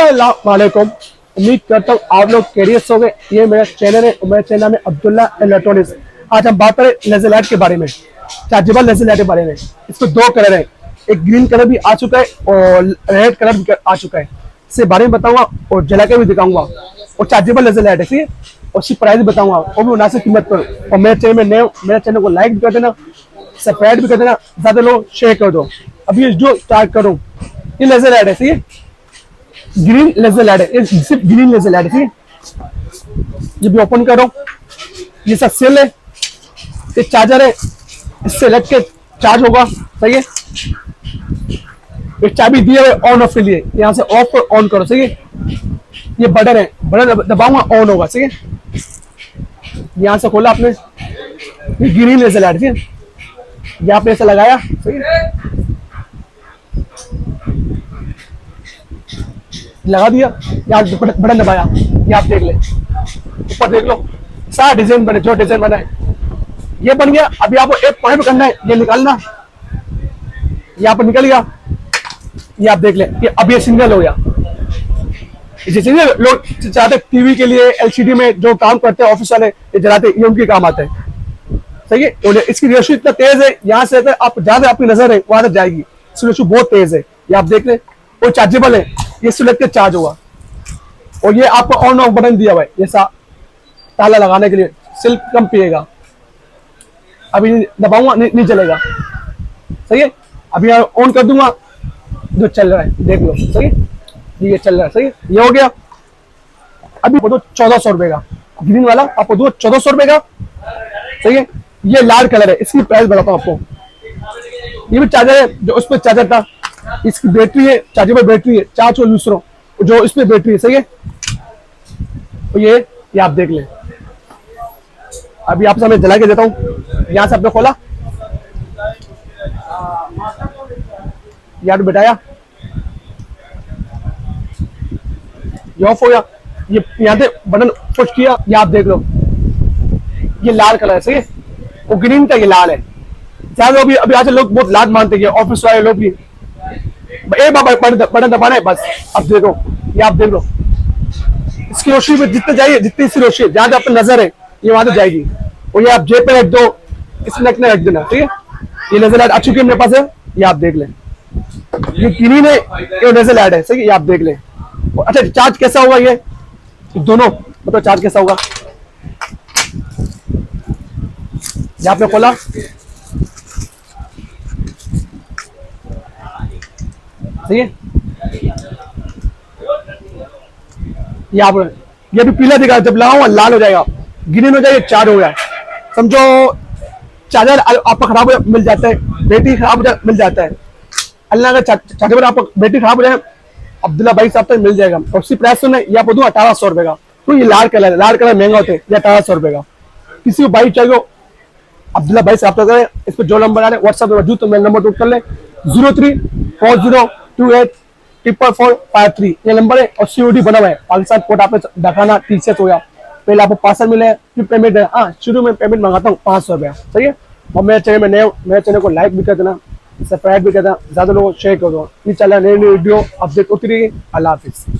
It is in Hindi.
अस्सलाम वालेकुम। उम्मीद करता हूँ आप लोग कैरियर हो गए। ये मेरा चैनल है और मेरे चैनल में अब्दुल्ला इलेक्ट्रॉनिक्स। आज हम बात करें लेजर लाइट के बारे में, चार्जेबल लेजर लाइट के बारे में। इसमें दो कलर है, एक ग्रीन कलर भी आ चुका है और रेड कलर भी आ चुका है। इसके बारे में बताऊंगा और जला के भी दिखाऊंगा। और चार्जेबल लेजर लाइट है, ठीक है। और उसकी प्राइस बताऊंगा, वो भी मुनासिब कीमत पर। और मेरे चैनल में नए, मेरे चैनल को लाइक भी कर देना, सब्सक्राइब भी कर देना, ज्यादा लोग शेयर कर दो। अभी जो स्टार्ट करूँ, ये लेजर लाइट है, ठीक है। ग्रीन लेजर लाइट है, सिर्फ ग्रीन लेजर लाइट है, ठीक है। ये भी ओपन करो, ये सब सेल है। ये चार्जर है, इससे लग के चार्ज होगा, सही है। एक चाबी दी है ऑन ऑफ के लिए, यहाँ से ऑफ और ऑन करो, सही है। ये बटन है, बटन दबाऊंगा ऑन होगा, सही है। यहाँ से खोला आपने, ये ग्रीन लेजर लाइट, ठीक है। ये आपने ऐसे लगाया, सही है, लगा दिया, यहाँ बटन दबाया, ये आप देख ले, ऊपर देख लो सारा डिजाइन बने, जो डिजाइन बना है ये बन गया। अभी आपको एक पॉइंट करना है, ये निकालना, यहाँ पर निकल गया, ये आप देख ले, ये अब ये सिंगल हो गया। जैसे लोग चाहते टीवी के लिए, एलसीडी में जो काम करते हैं ऑफिस वाले, ये जलाते, ये उनके काम आते हैं, सही है। और इसकी रेशो इतना तेज है, यहाँ से आप ज्यादा आपकी नजर है वहां तक जाएगी, इसकी रेशो बहुत तेज है, ये आप देख ले। और चार्जेबल है, ये सिलेक्ट के चार्ज होगा। और ये आपको ऑन ऑफ बटन दिया हुआ है, ये ताला लगाने के लिए, सिल्क कम पिएगा। अभी दबाऊंगा नहीं चलेगा, सही है। अभी ऑन कर दूंगा, जो चल रहा है देख लो, सही है। ये चल रहा है, सही है, ये हो गया। अभी दो 1400 रुपए का ग्रीन वाला, आपको दो 1400 रुपए का, सही है। ये लाल कलर है, इसकी प्राइस बताता हूँ आपको। ये भी चार्जर है, जो उस पर चार्जर था, इसकी बैटरी है, चार्जेबल बैटरी है, 400 दूसरों जो इस पे बैटरी है, सही है। तो ये आप देख लें। अभी आप मैं जला के देता हूँ, यहाँ से आपने खोला, यहाँ बिठाया, ये ऑफ हो गया। ये यहाँ से बटन पुश किया, ये आप देख लो, ये लाल कलर है, सही है। वो ग्रीन था, ये लाल है। ज्यादा अभी आज लोग बहुत लाल मानते हैं, ऑफिस वाले लोग भी बटन दबाना है बस। अब देखो, ये आप देख लो, इसकी रोशनी में जितने जाइए, जितनी इसकी रोशनी जहां अपनी नजर है, ये वहां तक जाएगी। और ये आप जेब पे रख दो, इसमें रख देना, ठीक है। ये लेजर लाइट आ चुकी है मेरे पास है, ये आप देख लें। ये ग्रीन है, ये लेजर लाइट है, सही है, ये आप देख लें। अच्छा, चार्ज कैसा होगा ये दोनों, मतलब चार्ज कैसा होगा। ये आपने खोला, सही है। ये भी पीला दिखा, जब लगाऊंगा लाल हो जाएगा, ग्रीन हो जाएगा, चार्ज हो गया। समझो चार्जर आपका खराब हो मिल जाता है, बैटरी खराब मिल जाता है। अल्लाह का चार्जर आपका बैटरी खराब हो जाए, अब्दुल्ला भाई साहब तक मिल जाएगा। और उसकी प्राइस सुन, ये आपको दूं 1800 रुपए का। तो ये लाल कलर है, लाल कलर महंगा होते हैं, ये 1800 रुपए का। किसी को बाइक चाहिए अब्दुल्ला भाई साहब तक, इस पर जो नंबर आ रहे व्हाट्सएप पे मौजूद, तो मेरा नंबर नोट कर ले, 0340284453, ये नंबर है। और COD बना हुआ है, पाकिस्तान कोड आपने दिखाना, टी-शर्ट हो गया। पहले आपको पार्सल मिले, फिर पेमेंट है। हाँ, शुरू में पेमेंट मंगाता हूँ 500 रुपया, सही है। और मेरे चैनल में नए, मेरे चैनल को लाइक भी कर देना, सब्सक्राइब भी कर देना, ज्यादा लोगों को शेयर कर दो। ये चला नई वीडियो अपडेट होती रही। अल्लाह हाफिज।